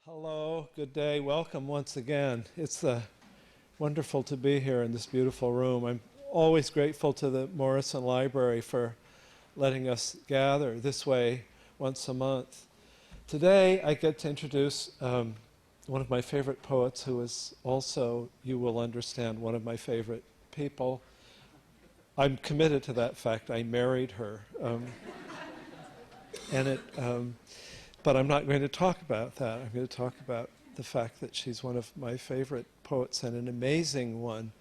Hello, good day, welcome once again. It's wonderful to be here in this beautiful room. I'm always grateful to the Morrison Library for letting us gather this way once a month. Today I get to introduce one of my favorite poets who is also, you will understand, one of my favorite people. I'm committed to that fact. I married her. But I'm not going to talk about that. I'm going to talk about the fact that she's one of my favorite poets and an amazing one.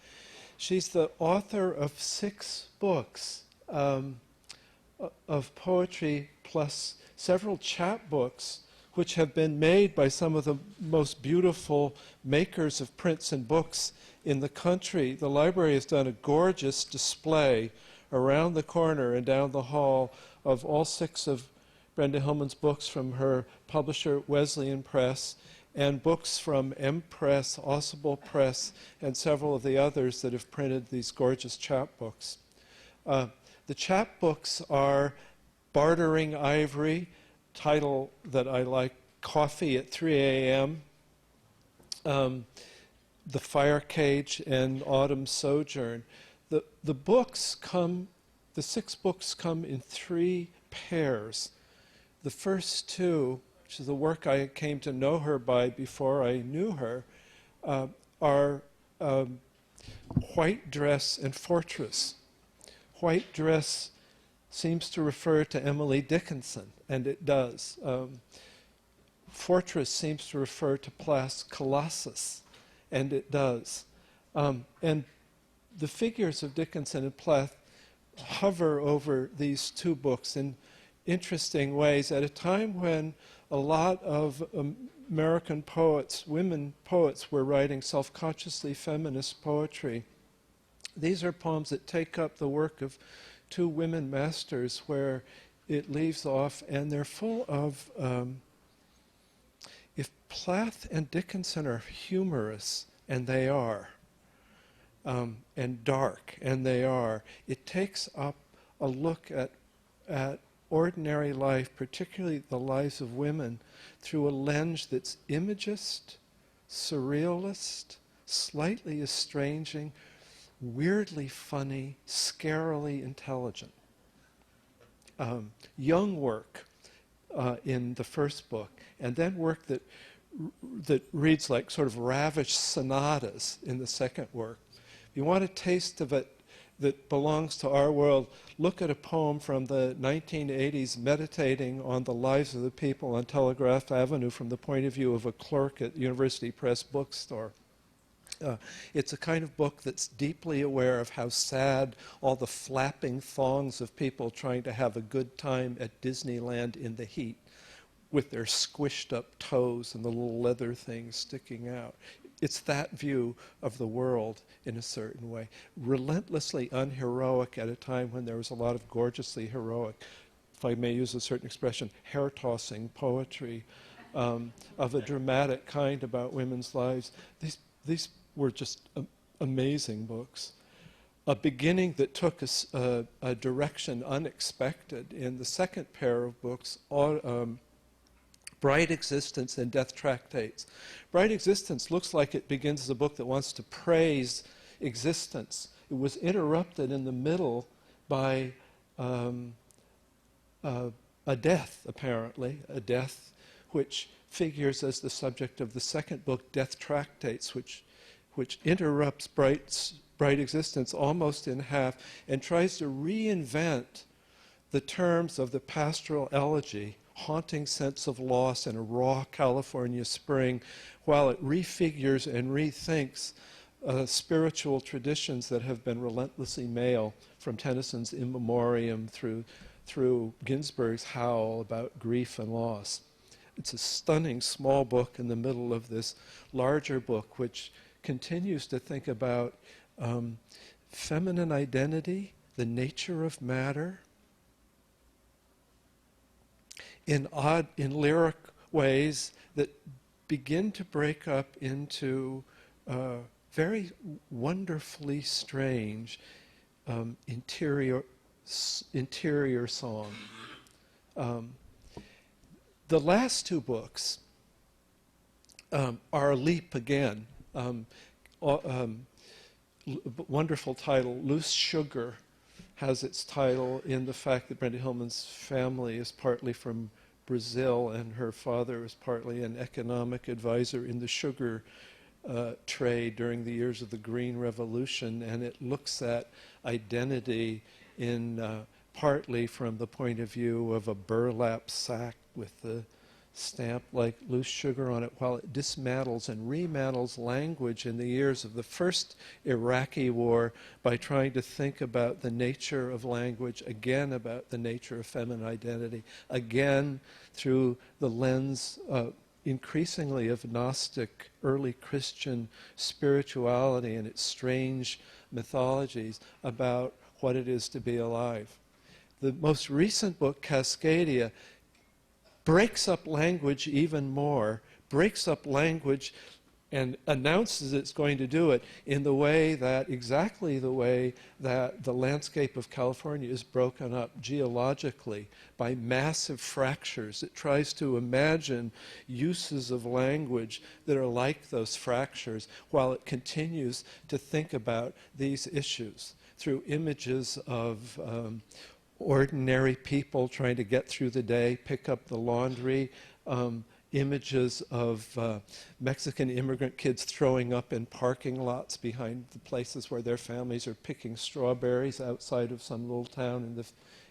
She's the author of 6 books of poetry plus several chapbooks which have been made by some of the most beautiful makers of prints and books in the country. The library has done a gorgeous display around the corner and down the hall of all 6 of Brenda Hillman's books from her publisher Wesleyan Press, and books from M Press, Ausable Press, and several of the others that have printed these gorgeous chapbooks. The chapbooks are Bartering Ivory, title that I like, Coffee at 3 a.m., The Fire Cage, and Autumn Sojourn. The 6 books come in 3 pairs. The first 2, which is the work I came to know her by before I knew her, are White Dress and Fortress. White Dress seems to refer to Emily Dickinson, and it does. Fortress seems to refer to Plas Colossus, and it does. And the figures of Dickinson and Plath hover over these 2 books in interesting ways at a time when a lot of American poets, women poets, were writing self-consciously feminist poetry. These are poems that take up the work of 2 women masters where it leaves off, and they're full of, if Plath and Dickinson are humorous, and they are, and dark, and they are, it takes up a look at ordinary life, particularly the lives of women, through a lens that's imagist, surrealist, slightly estranging, weirdly funny, scarily intelligent. Young work in the first book, and then work that reads like sort of ravished sonatas in the second work. If you want a taste of it that belongs to our world, look at a poem from the 1980s meditating on the lives of the people on Telegraph Avenue from the point of view of a clerk at University Press bookstore. It's a kind of book that's deeply aware of how sad all the flapping thongs of people trying to have a good time at Disneyland in the heat with their squished up toes and the little leather things sticking out. It's that view of the world in a certain way. Relentlessly unheroic at a time when there was a lot of gorgeously heroic, if I may use a certain expression, hair-tossing poetry of a dramatic kind about women's lives. These were just amazing books. A beginning that took us a direction unexpected in the second pair of books, Bright Existence and Death Tractates. Bright Existence looks like it begins as a book that wants to praise existence. It was interrupted in the middle by a death, apparently, a death which figures as the subject of the second book, Death Tractates, which interrupts Bright Existence almost in half and tries to reinvent the terms of the pastoral elegy, haunting sense of loss in a raw California spring, while it refigures and rethinks spiritual traditions that have been relentlessly male, from Tennyson's In Memoriam through Ginsberg's Howl about grief and loss. It's a stunning small book in the middle of this larger book, which continues to think about feminine identity, the nature of matter, in lyric ways that begin to break up into very wonderfully strange interior song. The last 2 books Our Leap Again. Wonderful title. Loose Sugar has its title in the fact that Brenda Hillman's family is partly from Brazil, and her father was partly an economic advisor in the sugar trade during the years of the Green Revolution, and it looks at identity in partly from the point of view of a burlap sack with the stamp like loose sugar on it, while it dismantles and remantles language in the years of the first Iraqi war by trying to think about the nature of language, again about the nature of feminine identity, again through the lens increasingly of Gnostic early Christian spirituality and its strange mythologies about what it is to be alive. The most recent book, Cascadia, breaks up language even more, breaks up language and announces it's going to do it in the way that, exactly the way that the landscape of California is broken up geologically by massive fractures. It tries to imagine uses of language that are like those fractures while it continues to think about these issues through images of ordinary people trying to get through the day, pick up the laundry, images of Mexican immigrant kids throwing up in parking lots behind the places where their families are picking strawberries outside of some little town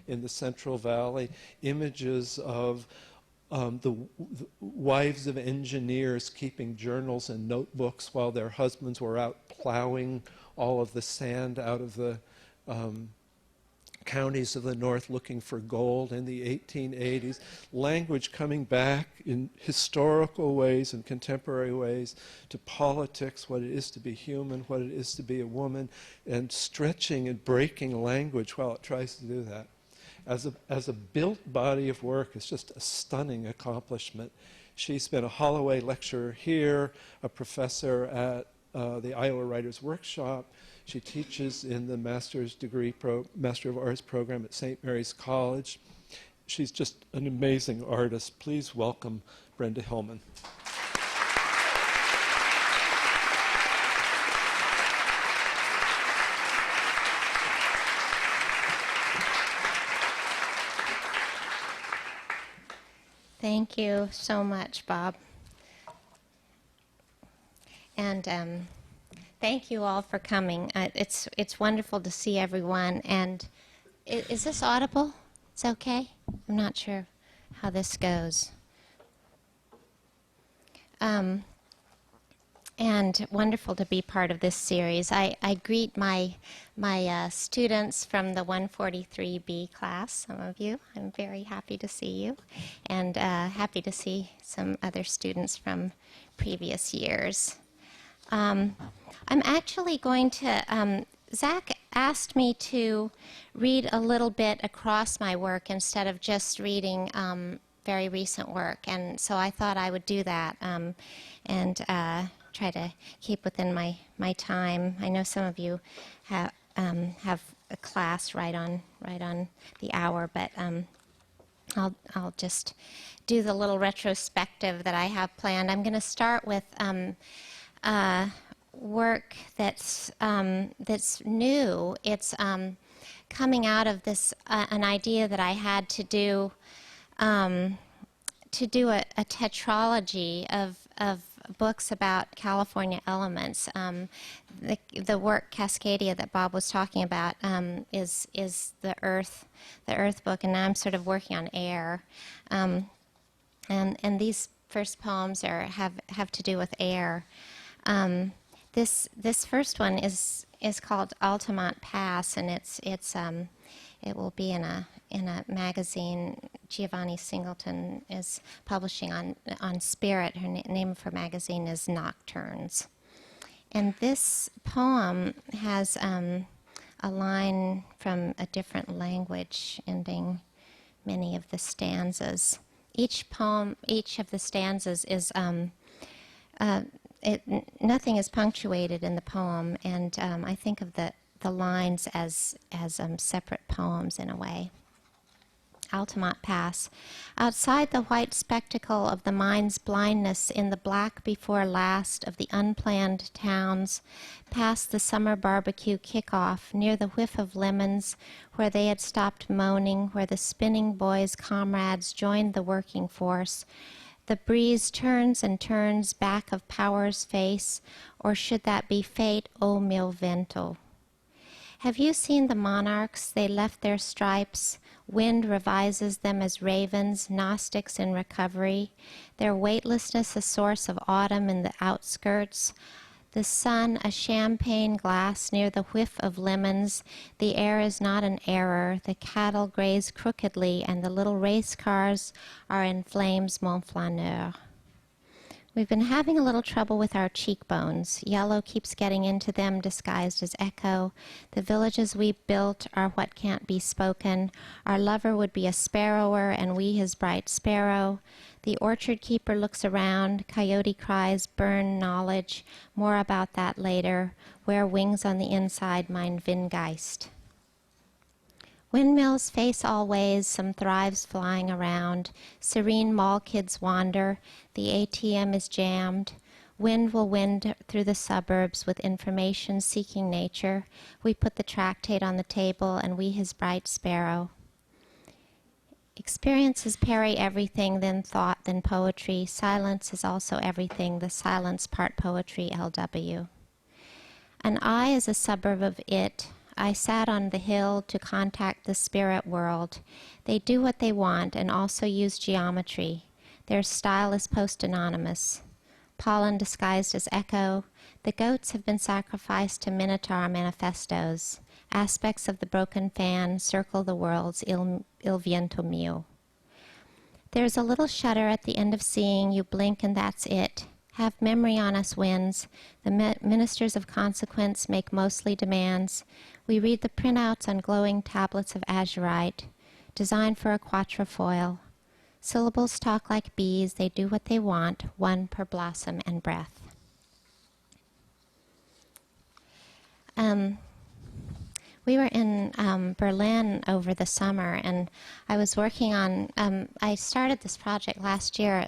in the Central Valley, images of the wives of engineers keeping journals and notebooks while their husbands were out plowing all of the sand out of the counties of the North looking for gold in the 1880s, language coming back in historical ways and contemporary ways to politics, what it is to be human, what it is to be a woman, and stretching and breaking language while it tries to do that. As a built body of work, it's just a stunning accomplishment. She's been a Holloway lecturer here, a professor at the Iowa Writers Workshop. She teaches in the Master of Arts program at St. Mary's College. She's just an amazing artist. Please welcome Brenda Hillman. Thank you so much, Bob. And thank you all for coming. It's wonderful to see everyone. And is this audible? It's okay? I'm not sure how this goes. And wonderful to be part of this series. I greet my students from the 143B class, some of you. I'm very happy to see you. And happy to see some other students from previous years. I'm actually going to, Zach asked me to read a little bit across my work instead of just reading very recent work. And so I thought I would do that and try to keep within my time. I know some of you have a class right on the hour, but I'll just do the little retrospective that I have planned. I'm going to start with work that's new. It's coming out of this an idea that I had to do a tetralogy of books about California elements. The work Cascadia that Bob was talking about is the Earth book, and now I'm sort of working on air. And these first poems have to do with air. This first one is called Altamont Pass, and it will be in a magazine. Giovanni Singleton is publishing on Spirit. Her name of her magazine is Nocturnes. And this poem has a line from a different language ending many of the stanzas. Each of the stanzas is nothing is punctuated in the poem, and I think of the lines as separate poems in a way. Altamont Pass. Outside the white spectacle of the mind's blindness in the black before last of the unplanned towns, past the summer barbecue kickoff, near the whiff of lemons, where they had stopped moaning, where the spinning boys' comrades joined the working force, the breeze turns and turns back of power's face, or should that be fate, o mil vento? Have you seen the monarchs? They left their stripes. Wind revises them as ravens, Gnostics in recovery. Their weightlessness a source of autumn in the outskirts. The sun a champagne glass near the whiff of lemons. The air is not an error. The cattle graze crookedly, and the little race cars are in flames, mon flaneur. We've been having a little trouble with our cheekbones. Yellow keeps getting into them, disguised as echo. The villages we built are what can't be spoken. Our lover would be a sparrower, and we his bright sparrow. The orchard keeper looks around. Coyote cries, burn knowledge. More about that later. Wear wings on the inside, mein Windgeist. Windmills face all ways, some thrives flying around. Serene mall kids wander. The ATM is jammed. Wind will wind through the suburbs with information-seeking nature. We put the tractate on the table, and we his bright sparrow. Experiences parry everything, then thought, then poetry. Silence is also everything, the silence part poetry, LW. An I is a suburb of it. I sat on the hill to contact the spirit world. They do what they want and also use geometry. Their style is post-anonymous. Pollen disguised as echo. The goats have been sacrificed to Minotaur manifestos. Aspects of the broken fan circle the world's il viento mio. There's a little shudder at the end of seeing. You blink and that's it. Have memory on us winds. The ministers of consequence make mostly demands. We read the printouts on glowing tablets of azurite, designed for a quatrefoil. Syllables talk like bees. They do what they want, one per blossom and breath. We were in Berlin over the summer, and I was working on. I started this project last year.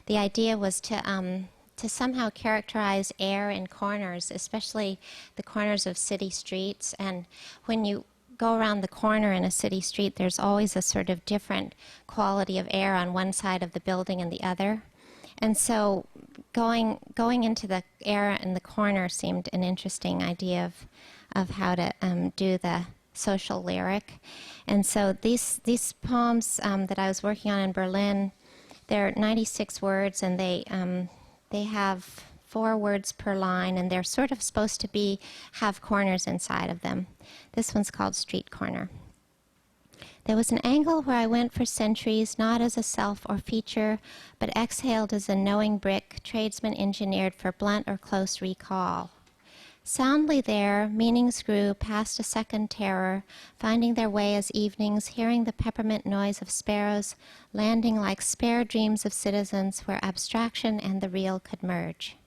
The idea was to somehow characterize air in corners, especially the corners of city streets. And when you go around the corner in a city street, there's always a sort of different quality of air on one side of the building and the other. And so going into the air in the corner seemed an interesting idea of how to do the social lyric. And so these poems that I was working on in Berlin, they're 96 words, and they have 4 words per line, and they're sort of supposed to have corners inside of them. This one's called Street Corner. There was an angle where I went for centuries, not as a self or feature, but exhaled as a knowing brick, tradesman engineered for blunt or close recall. Soundly there, meanings grew past a second terror, finding their way as evenings, hearing the peppermint noise of sparrows, landing like spare dreams of citizens where abstraction and the real could merge.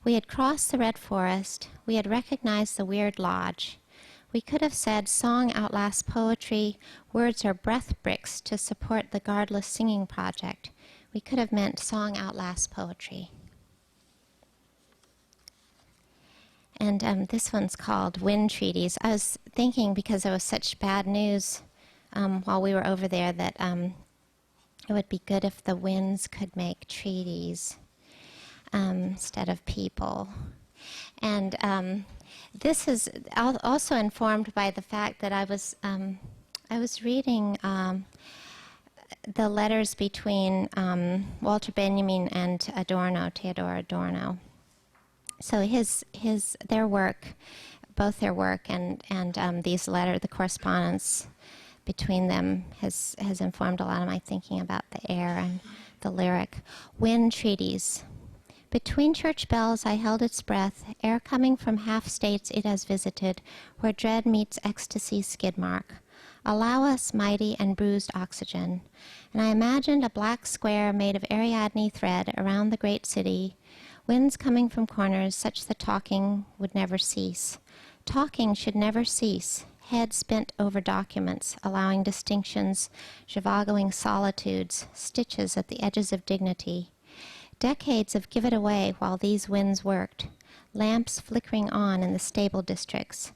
We had crossed the red forest. We had recognized the weird lodge. We could have said song outlasts poetry, words are breath bricks to support the guardless singing project. We could have meant song outlasts poetry. And this one's called Wind Treaties. I was thinking, because there was such bad news while we were over there, that it would be good if the winds could make treaties instead of people. And this is also informed by the fact that I was reading the letters between Walter Benjamin and Theodor Adorno. So their work, both their work and these letters, the correspondence between them has informed a lot of my thinking about the air and the lyric. Wind treaties. Between church bells I held its breath, air coming from half states it has visited, where dread meets ecstasy skid mark. Allow us mighty and bruised oxygen. And I imagined a black square made of Ariadne thread around the great city, winds coming from corners such that talking would never cease. Talking should never cease. heads bent over documents, allowing distinctions, zhivagoing solitudes, stitches at the edges of dignity. Decades of give it away while these winds worked, lamps flickering on in the stable districts,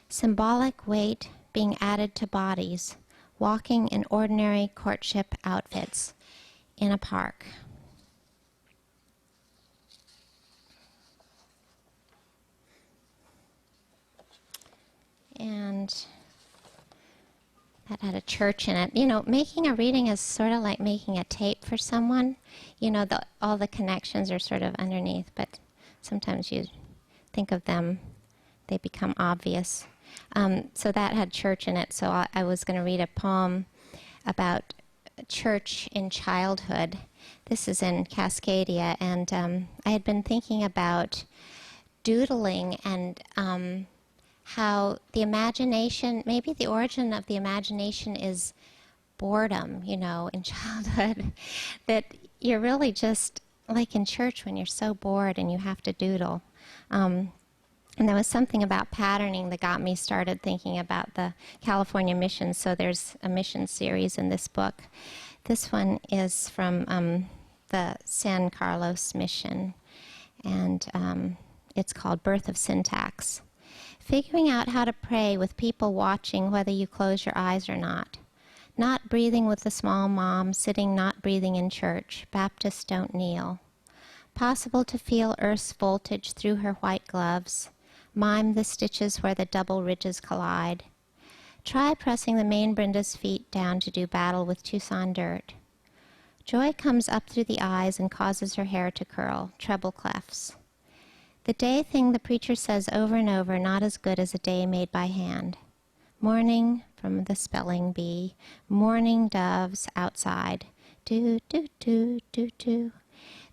symbolic weight being added to bodies, walking in ordinary courtship outfits in a park. And that had a church in it. You know, making a reading is sort of like making a tape for someone. You know, all the connections are sort of underneath, but sometimes you think of them, they become obvious. So that had church in it, so I was going to read a poem about church in childhood. This is in Cascadia, and I had been thinking about doodling and how the imagination, maybe the origin of the imagination is boredom, you know, in childhood. That you're really just like in church when you're so bored and you have to doodle. And there was something about patterning that got me started thinking about the California missions. So there's a mission series in this book. This one is from the San Carlos mission, and it's called Birth of Syntax. Figuring out how to pray with people watching whether you close your eyes or not. Not breathing with the small mom, sitting not breathing in church. Baptists don't kneel. Possible to feel Earth's voltage through her white gloves. Mime the stitches where the double ridges collide. Try pressing the main Brenda's feet down to do battle with Tucson dirt. Joy comes up through the eyes and causes her hair to curl, treble clefs. The day thing the preacher says over and over, not as good as a day made by hand. Morning from the spelling bee, morning doves outside. Do, do, do, do, do.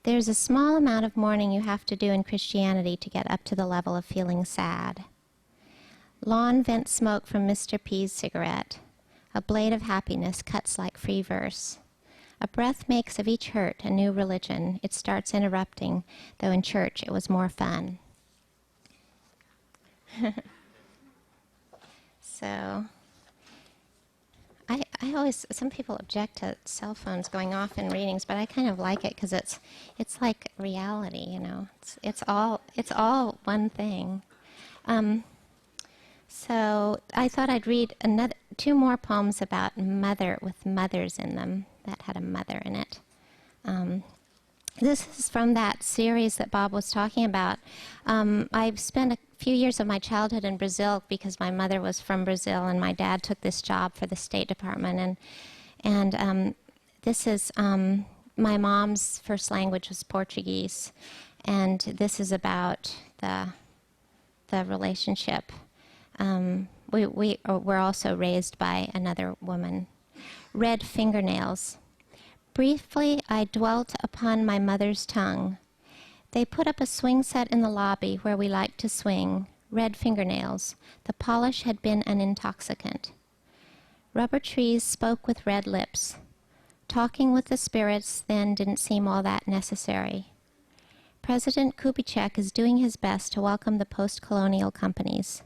There's a small amount of mourning you have to do in Christianity to get up to the level of feeling sad. Lawn vents smoke from Mr. P's cigarette. A blade of happiness cuts like free verse. A breath makes of each hurt a new religion. It starts interrupting, though in church it was more fun. So, I always, some people object to cell phones going off in readings, but I kind of like it because it's like reality, you know. It's all one thing. So I thought I'd read two more poems about mother with mothers in them that had a mother in it. This is from that series that Bob was talking about. I've spent a few years of my childhood in Brazil because my mother was from Brazil and my dad took this job for the State Department. And this is, my mom's first language was Portuguese. And this is about the relationship. We're also raised by another woman. Red fingernails. Briefly, I dwelt upon my mother's tongue. They put up a swing set in the lobby where we liked to swing. Red fingernails. The polish had been an intoxicant. Rubber trees spoke with red lips. Talking with the spirits then didn't seem all that necessary. President Kubitschek is doing his best to welcome the post-colonial companies.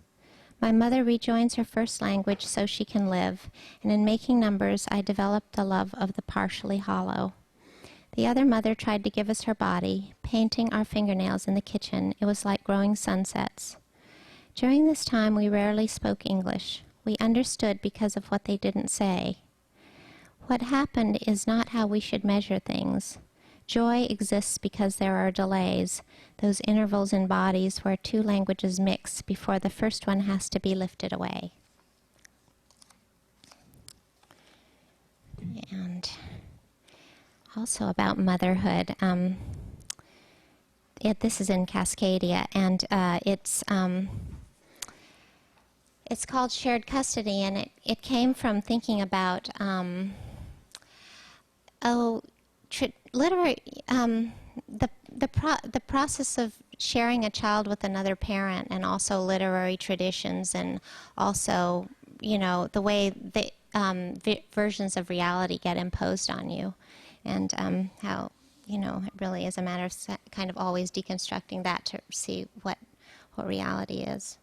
My mother rejoins her first language so she can live, and in making numbers, I developed the love of the partially hollow. The other mother tried to give us her body, painting our fingernails in the kitchen. It was like growing sunsets. During this time, we rarely spoke English. We understood because of what they didn't say. What happened is not how we should measure things. Joy exists because there are delays, those intervals in bodies where two languages mix before the first one has to be lifted away. And also about motherhood. This is in Cascadia, and it's called Shared Custody, and it came from thinking about the process of sharing a child with another parent, and also literary traditions, and also, you know, the way the versions of reality get imposed on you, and how, you know, it really is a matter of kind of always deconstructing that to see what reality is.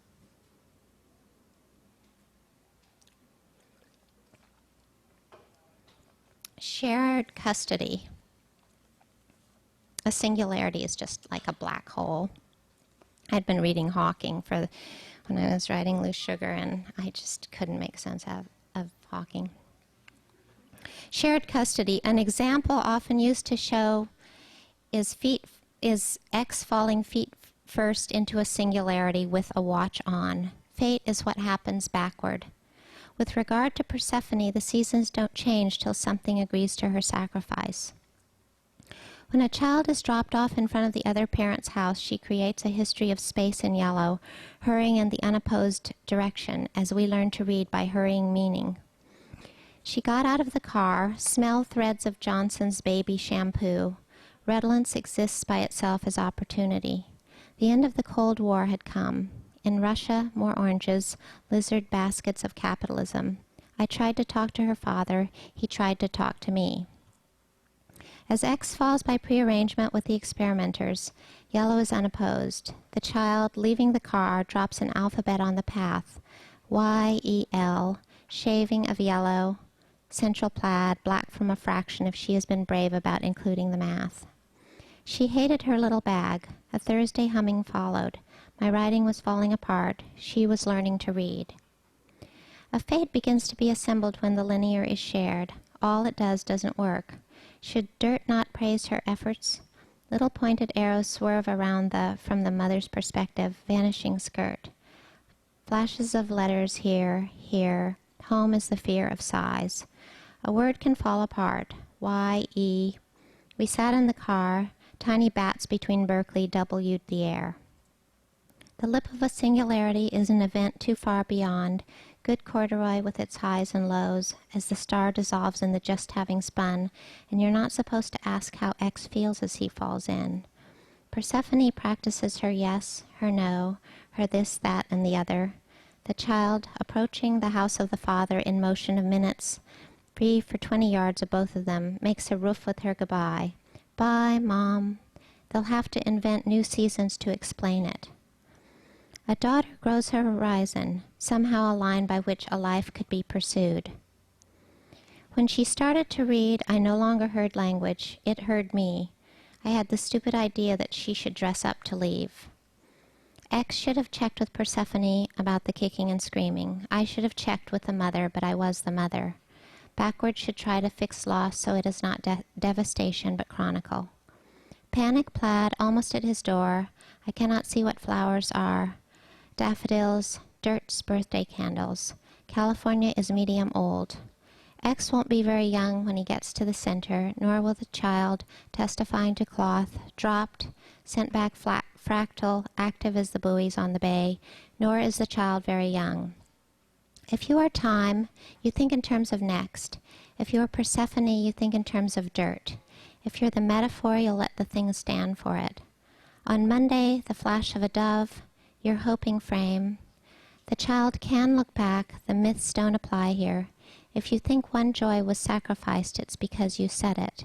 Shared custody. A singularity is just like a black hole. I'd been reading Hawking when I was writing Loose Sugar, and I just couldn't make sense of Hawking. Shared custody. An example often used to show is X falling feet first into a singularity with a watch on. Fate is what happens backward. With regard to Persephone, the seasons don't change till something agrees to her sacrifice. When a child is dropped off in front of the other parent's house, she creates a history of space in yellow, hurrying in the unopposed direction, as we learn to read by hurrying meaning. She got out of the car, smelled threads of Johnson's baby shampoo. Redolence exists by itself as opportunity. The end of the Cold War had come. In Russia, more oranges, lizard baskets of capitalism. I tried to talk to her father. He tried to talk to me. As X falls by prearrangement with the experimenters, yellow is unopposed. The child, leaving the car, drops an alphabet on the path. Y-E-L, shaving of yellow, central plaid, black from a fraction if she has been brave about including the math. She hated her little bag. A Thursday humming followed. My writing was falling apart. She was learning to read. A fate begins to be assembled when the linear is shared. All it does doesn't work. Should dirt not praise her efforts? Little pointed arrows swerve around from the mother's perspective, vanishing skirt. Flashes of letters here, here. Home is the fear of sighs. A word can fall apart. Y-E. We sat in the car. Tiny bats between Berkeley W'd the air. The lip of a singularity is an event too far beyond. Good corduroy with its highs and lows, as the star dissolves in the just having spun, and you're not supposed to ask how X feels as he falls in. Persephone practices her yes, her no, her this, that, and the other. The child, approaching the house of the father in motion of minutes, free for 20 yards of both of them, makes a roof with her goodbye. Bye, Mom. They'll have to invent new seasons to explain it. A daughter grows her horizon, somehow a line by which a life could be pursued. When she started to read, I no longer heard language. It heard me. I had the stupid idea that she should dress up to leave. X should have checked with Persephone about the kicking and screaming. I should have checked with the mother, but I was the mother. Backward should try to fix loss so it is not devastation but chronicle. Panic plaid almost at his door. I cannot see what flowers are. Daffodils, dirt's birthday candles. California is medium old. X won't be very young when he gets to the center, nor will the child, testifying to cloth, dropped, sent back fractal, active as the buoys on the bay, nor is the child very young. If you are time, you think in terms of next. If you are Persephone, you think in terms of dirt. If you're the metaphor, you'll let the thing stand for it. On Monday, the flash of a dove, your hoping frame. The child can look back, the myths don't apply here. If you think one joy was sacrificed, it's because you said it.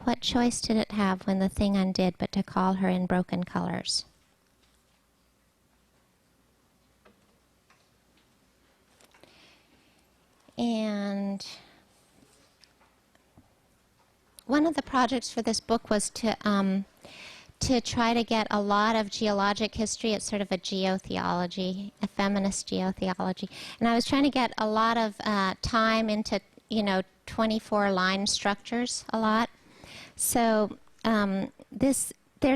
What choice did it have when the thing undid but to call her in broken colors? And one of the projects for this book was to try to get a lot of geologic history. It's sort of a geotheology, a feminist geotheology. And I was trying to get a lot of time into, 24-line structures a lot. So there's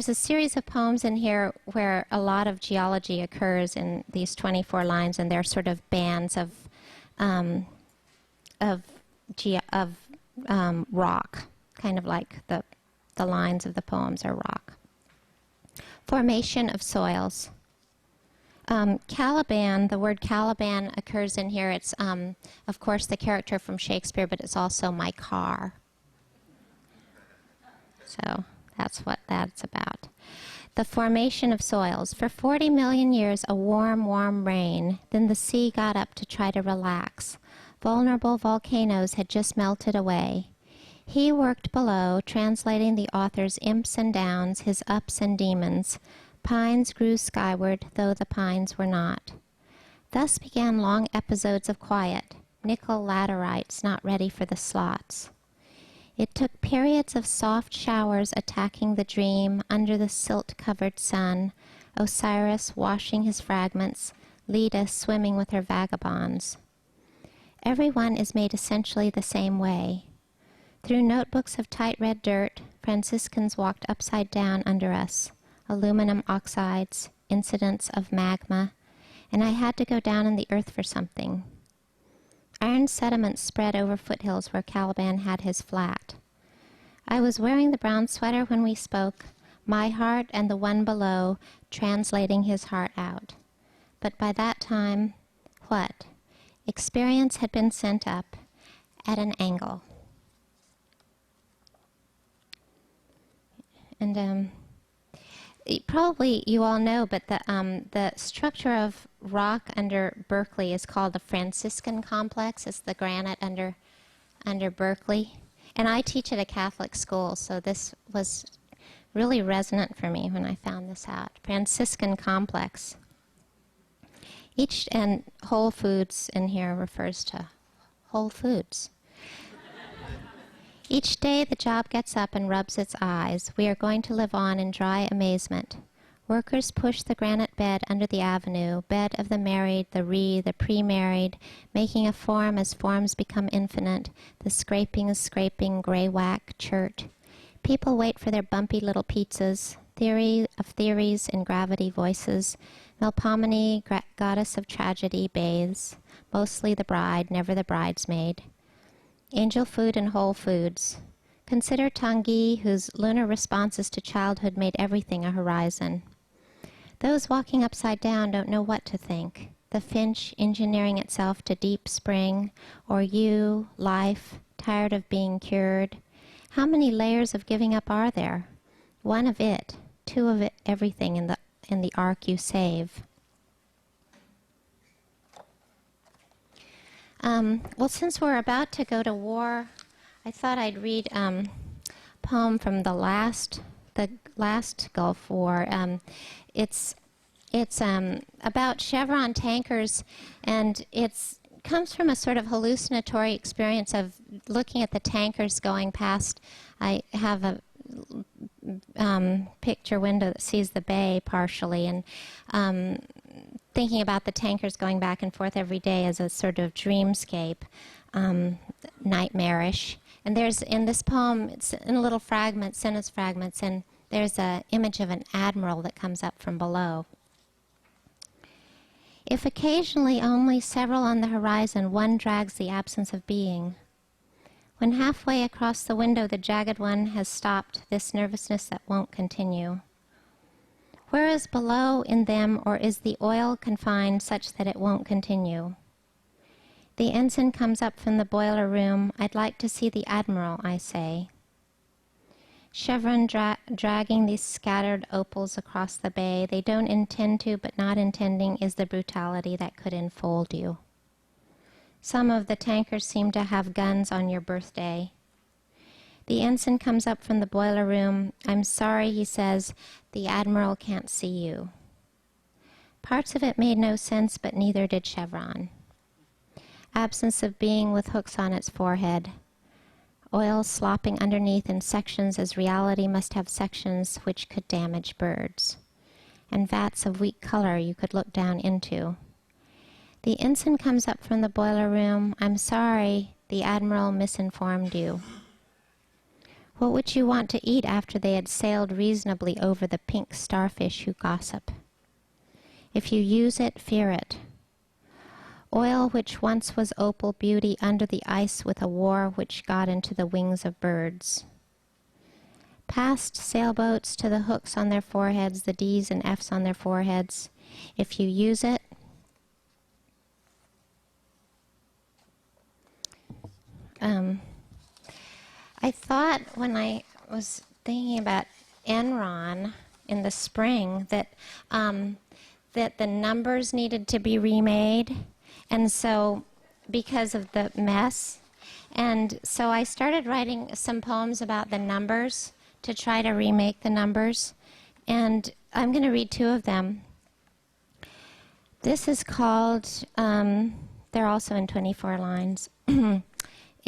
a series of poems in here where a lot of geology occurs in these 24 lines, and they're sort of bands of rock, kind of like the lines of the poems are rock. Formation of soils. Caliban, the word Caliban occurs in here. It's, of course, the character from Shakespeare, but it's also my car. So that's what that's about. The formation of soils. For 40 million years, a warm, warm rain. Then the sea got up to try to relax. Vulnerable volcanoes had just melted away. He worked below, translating the author's imps and downs, his ups and demons. Pines grew skyward, though the pines were not. Thus began long episodes of quiet, nickel laterites not ready for the slots. It took periods of soft showers attacking the dream under the silt-covered sun, Osiris washing his fragments, Leda swimming with her vagabonds. Everyone is made essentially the same way. Through notebooks of tight red dirt, Franciscans walked upside down under us, aluminum oxides, incidents of magma, and I had to go down in the earth for something. Iron sediments spread over foothills where Caliban had his flat. I was wearing the brown sweater when we spoke, my heart and the one below translating his heart out. But by that time, what? Experience had been sent up at an angle. And probably you all know, but the structure of rock under Berkeley is called the Franciscan Complex. It's the granite under Berkeley. And I teach at a Catholic school, so this was really resonant for me when I found this out. Franciscan Complex. And Whole Foods in here refers to Whole Foods. Each day the job gets up and rubs its eyes. We are going to live on in dry amazement. Workers push the granite bed under the avenue, bed of the married, the pre-married, making a form as forms become infinite, the scraping, gray whack, chert. People wait for their bumpy little pizzas, theory of theories in gravity voices. Melpomene, goddess of tragedy, bathes, mostly the bride, never the bridesmaid. Angel food and Whole Foods. Consider Tanguy, whose lunar responses to childhood made everything a horizon. Those walking upside down don't know what to think. The finch engineering itself to deep spring, or you, life, tired of being cured. How many layers of giving up are there? One of it, two of it, everything in the arc you save. Well, since we're about to go to war, I thought I'd read a poem from the last Gulf War. It's about Chevron Tankers, and it comes from a sort of hallucinatory experience of looking at the tankers going past. I have a picture window that sees the bay partially, and thinking about the tankers going back and forth every day as a sort of dreamscape, nightmarish. And there's, in this poem, it's in little fragments, sentence fragments, and there's an image of an admiral that comes up from below. If occasionally only several on the horizon, one drags the absence of being. When halfway across the window the jagged one has stopped this nervousness that won't continue. Where is below in them, or is the oil confined such that it won't continue? The ensign comes up from the boiler room. I'd like to see the admiral, I say. Chevron dragging these scattered opals across the bay. They don't intend to, but not intending is the brutality that could enfold you. Some of the tankers seem to have guns on your birthday. The ensign comes up from the boiler room. I'm sorry, he says, the admiral can't see you. Parts of it made no sense, but neither did Chevron. Absence of being with hooks on its forehead. Oil slopping underneath in sections as reality must have sections which could damage birds. And vats of weak color you could look down into. The ensign comes up from the boiler room. I'm sorry, the admiral misinformed you. What would you want to eat after they had sailed reasonably over the pink starfish who gossip? If you use it, fear it. Oil which once was opal beauty under the ice with a war which got into the wings of birds. Past sailboats to the hooks on their foreheads, the D's and F's on their foreheads. If you use it, I thought when I was thinking about Enron in the spring that the numbers needed to be remade, and so because of the mess, and so I started writing some poems about the numbers to try to remake the numbers, and I'm going to read two of them. This is called, they're also in 24 lines.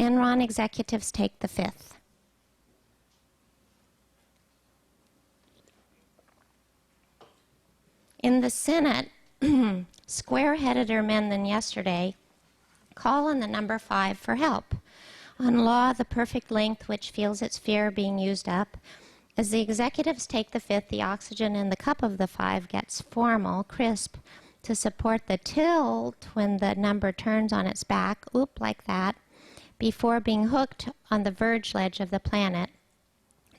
Enron executives take the fifth. In the Senate, square-headeder men than yesterday call on the number 5 for help. On law, the perfect length which feels its fear being used up. As the executives take the 5th, the oxygen in the cup of the 5 gets formal, crisp, to support the tilt when the number turns on its back, oop, like that, before being hooked on the verge ledge of the planet.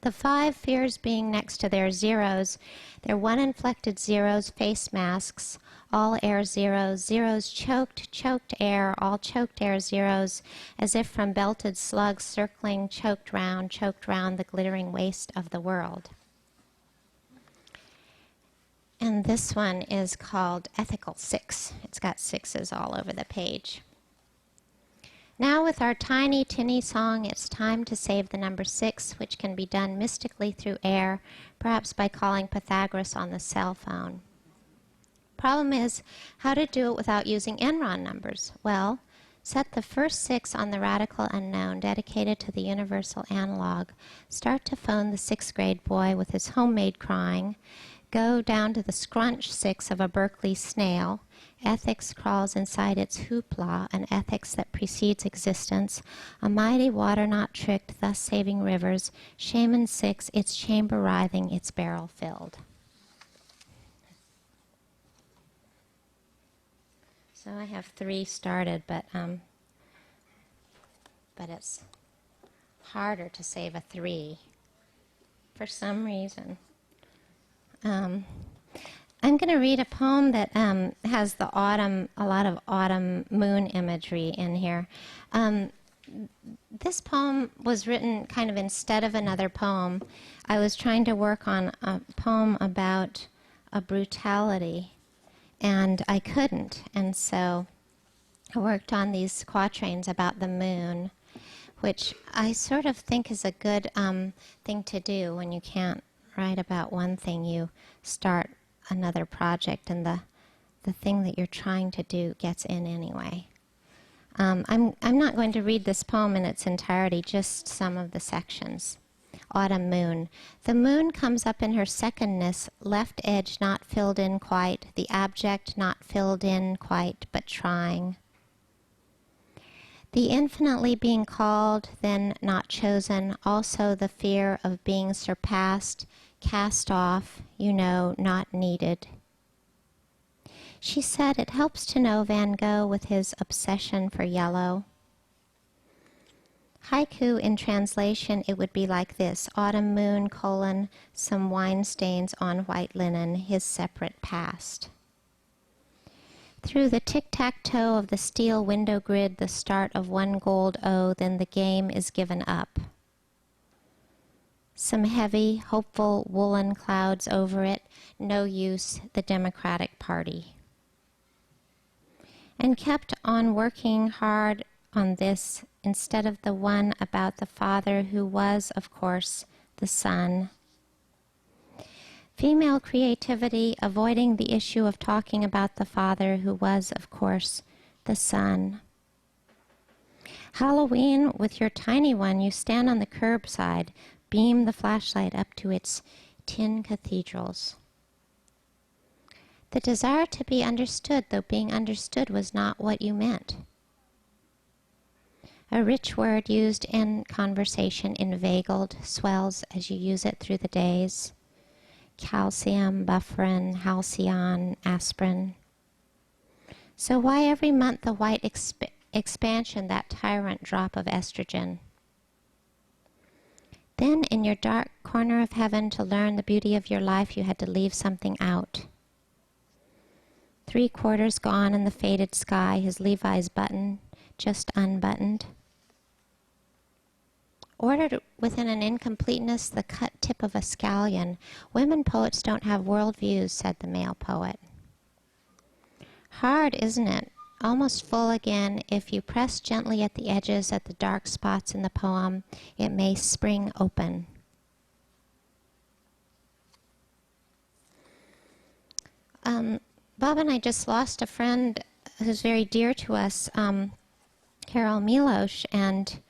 The 5 fears being next to their zeros, their one-inflected zeros, face masks, all air zeros, zeros choked air, all choked air zeros, as if from belted slugs circling choked round the glittering waste of the world. And this one is called Ethical 6. It's got 6s all over the page. Now with our tiny, tinny song, it's time to save the number 6, which can be done mystically through air, perhaps by calling Pythagoras on the cell phone. Problem is how to do it without using Enron numbers. Well, set the first 6 on the radical unknown dedicated to the universal analog. Start to phone the 6th grade boy with his homemade crying. Go down to the scrunch 6 of a Berkeley snail. Ethics crawls inside its hoopla, an ethics that precedes existence, a mighty water not tricked, thus saving rivers, shaman 6, its chamber writhing, its barrel filled. So I have 3 started, but it's harder to save a 3 for some reason. I'm going to read a poem that has a lot of autumn moon imagery in here. This poem was written kind of instead of another poem. I was trying to work on a poem about a brutality, and I couldn't. And so I worked on these quatrains about the moon, which I sort of think is a good thing to do when you can't write about one thing. You start another project, and the thing that you're trying to do gets in anyway. I'm not going to read this poem in its entirety, just some of the sections. Autumn Moon. The moon comes up in her secondness, left edge not filled in quite, the abject not filled in quite, but trying. The infinitely being called, then not chosen, also the fear of being surpassed, cast off, not needed. She said it helps to know Van Gogh with his obsession for yellow. Haiku in translation, it would be like this: autumn moon, some wine stains on white linen, his separate past. Through the tic-tac-toe of the steel window grid, the start of one gold O, then the game is given up. Some heavy, hopeful woolen clouds over it, no use, the Democratic Party. And kept on working hard on this instead of the one about the father who was, of course, the son. Female creativity, avoiding the issue of talking about the father who was, of course, the son. Halloween, with your tiny one, you stand on the curbside, beam the flashlight up to its tin cathedrals. The desire to be understood, though being understood was not what you meant. A rich word used in conversation, inveigled, swells as you use it through the days. Calcium, bufferin, halcyon, aspirin. So why every month the white expansion, that tyrant drop of estrogen? Then in your dark corner of heaven, to learn the beauty of your life, you had to leave something out. 3/4 gone in the faded sky, his Levi's button just unbuttoned. Ordered within an incompleteness, the cut tip of a scallion. Women poets don't have worldviews, said the male poet. Hard, isn't it? Almost full again. If you press gently at the edges, at the dark spots in the poem, it may spring open. Bob and I just lost a friend who's very dear to us, Carol Milosh, and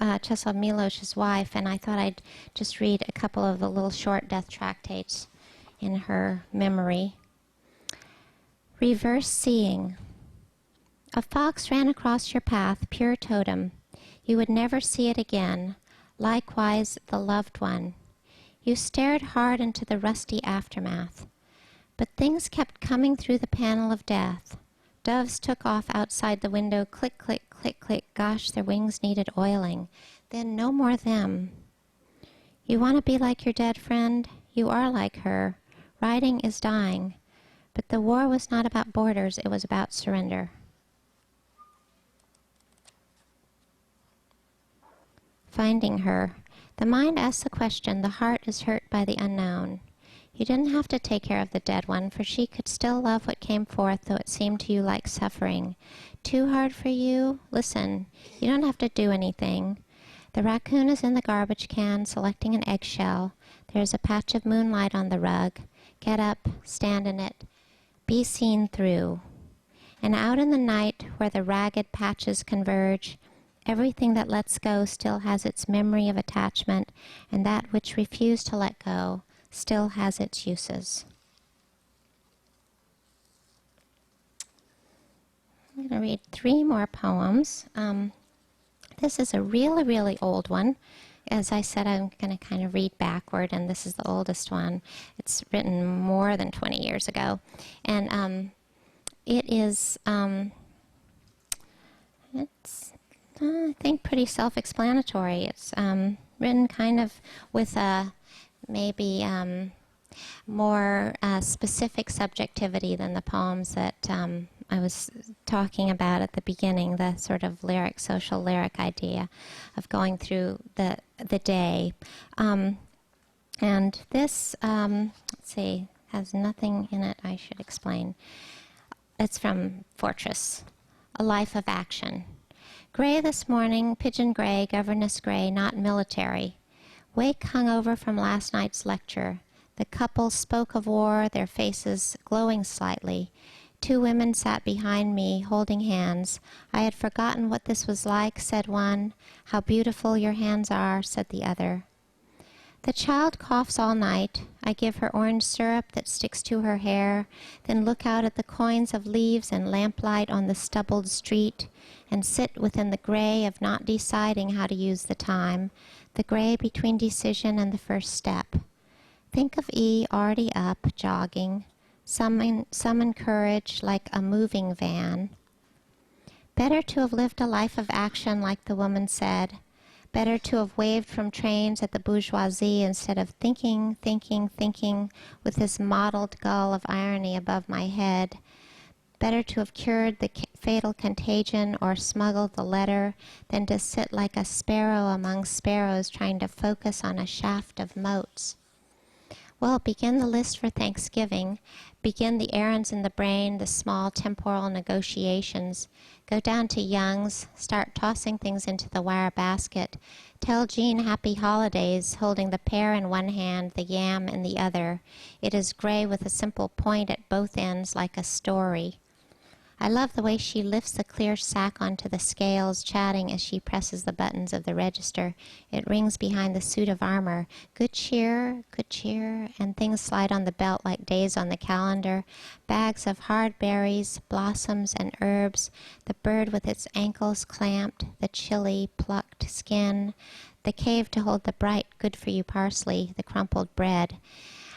Czeslaw Milosh's wife, and I thought I'd just read a couple of the little short death tractates in her memory. Reverse seeing. A fox ran across your path, pure totem. You would never see it again. Likewise, the loved one. You stared hard into the rusty aftermath. But things kept coming through the panel of death. Doves took off outside the window, click, click, click, click. Gosh, their wings needed oiling. Then no more them. You want to be like your dead friend? You are like her. Riding is dying. But the war was not about borders, it was about surrender. Finding her. The mind asks the question, the heart is hurt by the unknown. You didn't have to take care of the dead one, for she could still love what came forth, though it seemed to you like suffering. Too hard for you? Listen, you don't have to do anything. The raccoon is in the garbage can, selecting an eggshell. There's a patch of moonlight on the rug. Get up, stand in it. Be seen through. And out in the night, where the ragged patches converge, everything that lets go still has its memory of attachment, and that which refused to let go still has its uses. I'm going to read 3 more poems. This is a really, really old one. As I said, I'm going to kind of read backward, and this is the oldest one. It's written more than 20 years ago. And it is, it's, I think, pretty self-explanatory. It's written kind of with a maybe more specific subjectivity than the poems that I was talking about at the beginning, the sort of lyric, social lyric idea of going through the day. And this, let's see, has nothing in it I should explain. It's from Fortress, A Life of Action. Gray this morning, pigeon gray, governess gray, not military. Wake hungover from last night's lecture. The couple spoke of war, their faces glowing slightly. 2 women sat behind me, holding hands. I had forgotten what this was like, said one. How beautiful your hands are, said the other. The child coughs all night. I give her orange syrup that sticks to her hair, then look out at the coins of leaves and lamplight on the stubbled street, and sit within the gray of not deciding how to use the time, the gray between decision and the first step. Think of E already up, jogging. Summon courage like a moving van. Better to have lived a life of action, like the woman said. Better to have waved from trains at the bourgeoisie instead of thinking, with this mottled gull of irony above my head. Better to have cured the fatal contagion or smuggled the letter than to sit like a sparrow among sparrows trying to focus on a shaft of motes. Well, begin the list for Thanksgiving. Begin the errands in the brain, the small temporal negotiations. Go down to Young's, start tossing things into the wire basket. Tell Jean happy holidays, holding the pear in one hand, the yam in the other. It is gray with a simple point at both ends like a story. I love the way she lifts the clear sack onto the scales, chatting as she presses the buttons of the register. It rings behind the suit of armor. Good cheer, and things slide on the belt like days on the calendar. Bags of hard berries, blossoms, and herbs. The bird with its ankles clamped, the chilly, plucked skin. The cave to hold the bright, good-for-you parsley, the crumpled bread.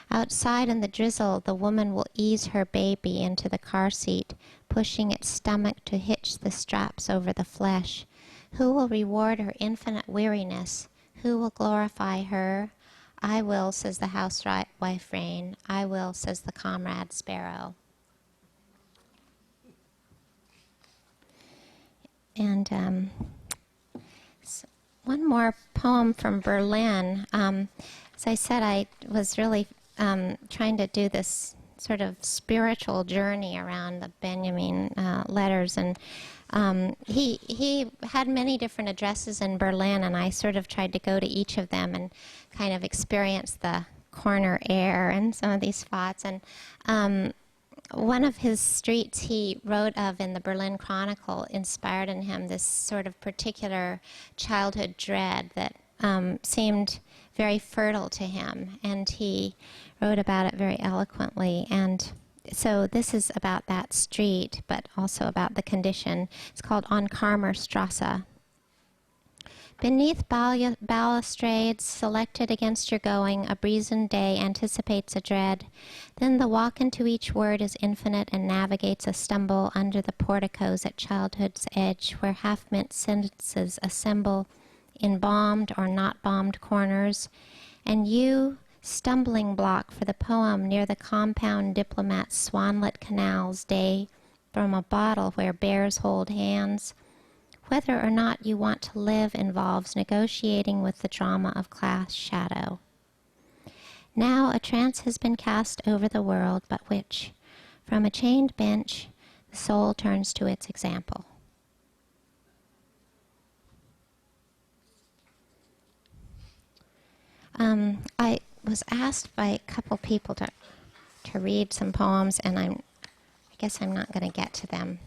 Outside in the drizzle, the woman will ease her baby into the car seat, pushing its stomach to hitch the straps over the flesh. Who will reward her infinite weariness? Who will glorify her? I will, says the housewife rain. I will, says the comrade sparrow. And one more poem from Berlin. As I said, I was really trying to do this sort of spiritual journey around the Benjamin letters, and he had many different addresses in Berlin, and I sort of tried to go to each of them and kind of experience the corner air and some of these spots. And one of his streets he wrote of in the Berlin Chronicle inspired in him this sort of particular childhood dread that seemed very fertile to him, and he wrote about it very eloquently. And So this is about that street, but also about the condition. It's called On Karmerstrasse. Beneath balustrades selected against your going, a breezen day anticipates a dread. Then the walk into each word is infinite and navigates a stumble under the porticos at childhood's edge, where half-meant sentences assemble in bombed or not bombed corners, and you, stumbling block for the poem near the compound diplomat's swanlit canals day from a bottle where bears hold hands. Whether or not you want to live involves negotiating with the drama of class shadow. Now a trance has been cast over the world, but which, from a chained bench, the soul turns to its example. I was asked by a couple people to read some poems, and I guess I'm not going to get to them,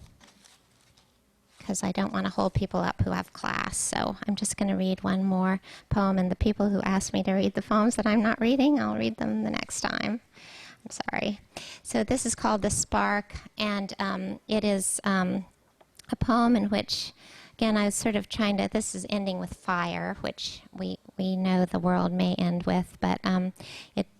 because I don't want to hold people up who have class. So I'm just going to read one more poem, and the people who asked me to read the poems that I'm not reading, I'll read them the next time. I'm sorry. So this is called The Spark, and it is a poem in which, again, I was sort of trying to, this is ending with fire, which we know the world may end with, but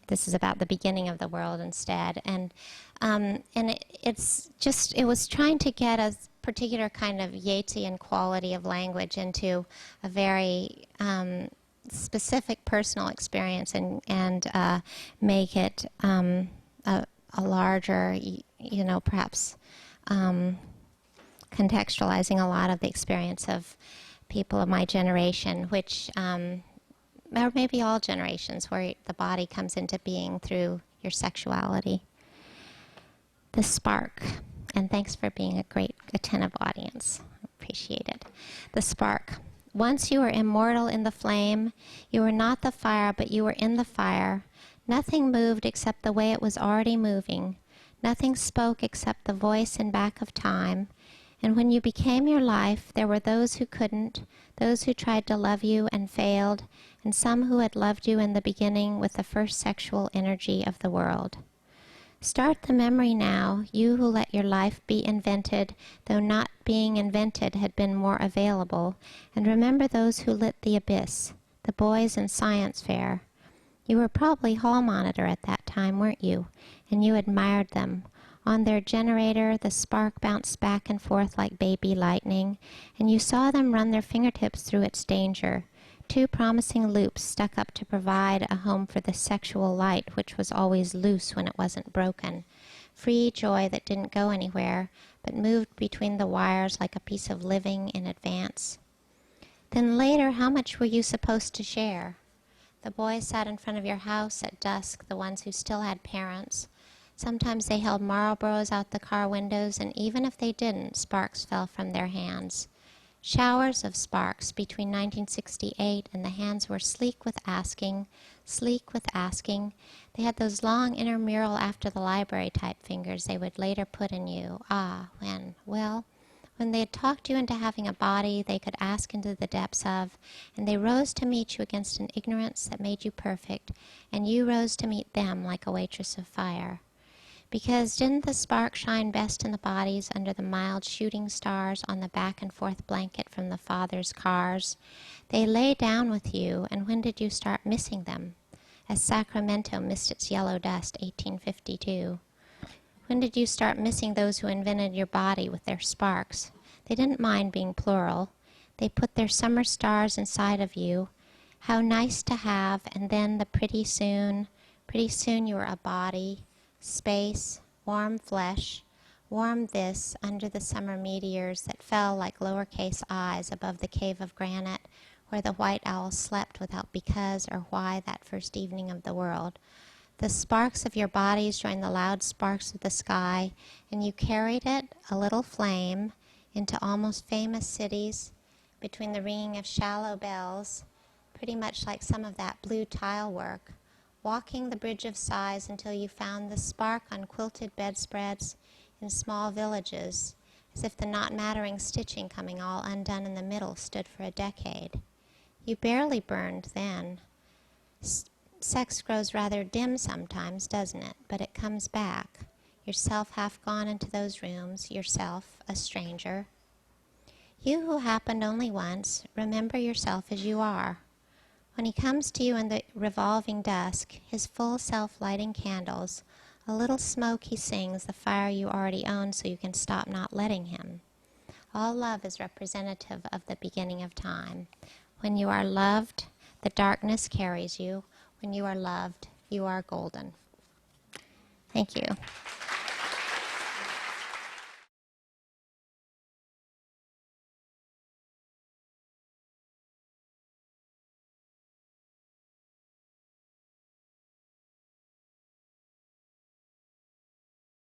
this is about the beginning of the world instead. And it was trying to get a particular kind of Yeatsian quality of language into a very specific personal experience and make it a larger, perhaps contextualizing a lot of the experience of people of my generation, which, or maybe all generations, where the body comes into being through your sexuality. The Spark. And thanks for being a great attentive audience. Appreciate it. The Spark. Once you were immortal in the flame. You were not the fire, but you were in the fire. Nothing moved except the way it was already moving. Nothing spoke except the voice in back of time. And when you became your life, there were those who couldn't, those who tried to love you and failed, and some who had loved you in the beginning with the first sexual energy of the world. Start the memory now, you who let your life be invented, though not being invented had been more available, and remember those who lit the abyss, the boys in science fair. You were probably hall monitor at that time, weren't you? And you admired them. On their generator, the spark bounced back and forth like baby lightning, and you saw them run their fingertips through its danger. Two promising loops stuck up to provide a home for the sexual light, which was always loose when it wasn't broken. Free joy that didn't go anywhere, but moved between the wires like a piece of living in advance. Then later, how much were you supposed to share? The boys sat in front of your house at dusk, the ones who still had parents. Sometimes they held Marlboros out the car windows, and even if they didn't, sparks fell from their hands. Showers of sparks between 1968, and the hands were sleek with asking. They had those long intramural after the library type fingers they would later put in you. When? Well, when they had talked you into having a body they could ask into the depths of, and they rose to meet you against an ignorance that made you perfect, and you rose to meet them like a waitress of fire. Because didn't the spark shine best in the bodies under the mild shooting stars on the back and forth blanket from the father's cars? They lay down with you, and when did you start missing them? As Sacramento missed its yellow dust, 1852. When did you start missing those who invented your body with their sparks? They didn't mind being plural. They put their summer stars inside of you. How nice to have, and then the pretty soon you were a body. Space, warm flesh, warm this under the summer meteors that fell like lowercase eyes above the cave of granite where the white owl slept without because or why that first evening of the world. The sparks of your bodies joined the loud sparks of the sky, and you carried it, a little flame, into almost famous cities between the ringing of shallow bells, pretty much like some of that blue tile work, walking the bridge of sighs until you found the spark on quilted bedspreads in small villages, as if the not-mattering stitching coming all undone in the middle stood for a decade. You barely burned then. Sex grows rather dim sometimes, doesn't it? But it comes back. yourself half gone into those rooms, yourself a stranger. You who happened only once, remember yourself as you are. When he comes to you in the revolving dusk, his full self lighting candles, a little smoke he sings, the fire you already own so you can stop not letting him. All love is representative of the beginning of time. When you are loved, the darkness carries you. When you are loved, you are golden. Thank you.